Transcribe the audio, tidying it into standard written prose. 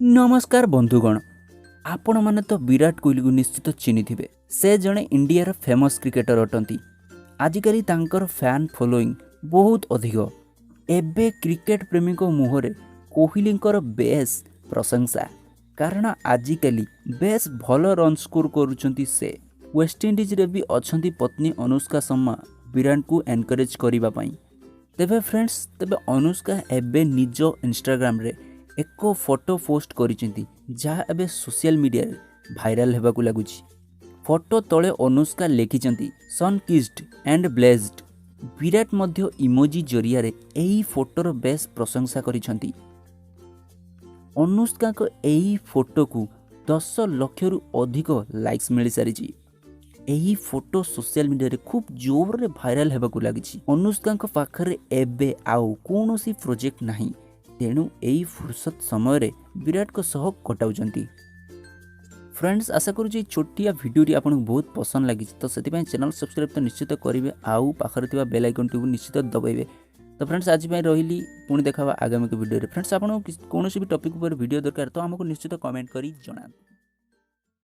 नमस्कार बंधुगण, आपण माने तो विराट कोहली को निश्चित चिन्ह थे। से जड़े इंडियार फेमस क्रिकेटर अटंती। आजिकली तांकर फैन फॉलोइंग बहुत अधिक। एबे क्रिकेट प्रेमी मुहरे कोहलींकर बेस प्रशंसा, कारण आजिकली बेस भल रन स्कोर करुछंती। से वेस्टइंडीज रे भी अछंती पत्नी अनुष्का शर्मा विराट को एनकरेज करिबा पई। तेबे फ्रेंड्स, अनुष्का एबे निज इंस्टाग्राम रे एक फोटो पोस्ट करिसेंती, जहाँ एबे सोशल मीडिया रे भाइराल हेबाकू लागुछि। फोटो तले अनुष्का लिखिचंती son kissed and blessed. Virat मध्य इमोजी जरिया रे एही फोटोर बेस प्रशंसा करिसंती। अनुष्का को एही फोटो को 10 लाख रु अधिक लाइक्स मिल सारिछि। एही फोटो सोशल मीडिया रे खूब जोर रे भाइराल हेबाकू लागिछि। अनुष्का को पाखरे एबे आउ कोनोसी प्रोजेक्ट नाही, तेणु एही फुर्सत समय रे विराट को सह कटाउचंती। फ्रेंड्स, आशा करूँ छोटिया वीडियो आपको बहुत पसंद लगी, तो से चैनल सब्सक्राइब तो निश्चित करेंगे, आउ पाखरे थिबा बेल आइकन टी निश्चित दबाइबे। तो फ्रेंड्स, आज रही पुणी देखा आगामी वीडियो। फ्रेंड्स, आपको कौन भी टॉपिक पर वीडियो दरकार तो हमको निश्चित कमेंट करी जणातु।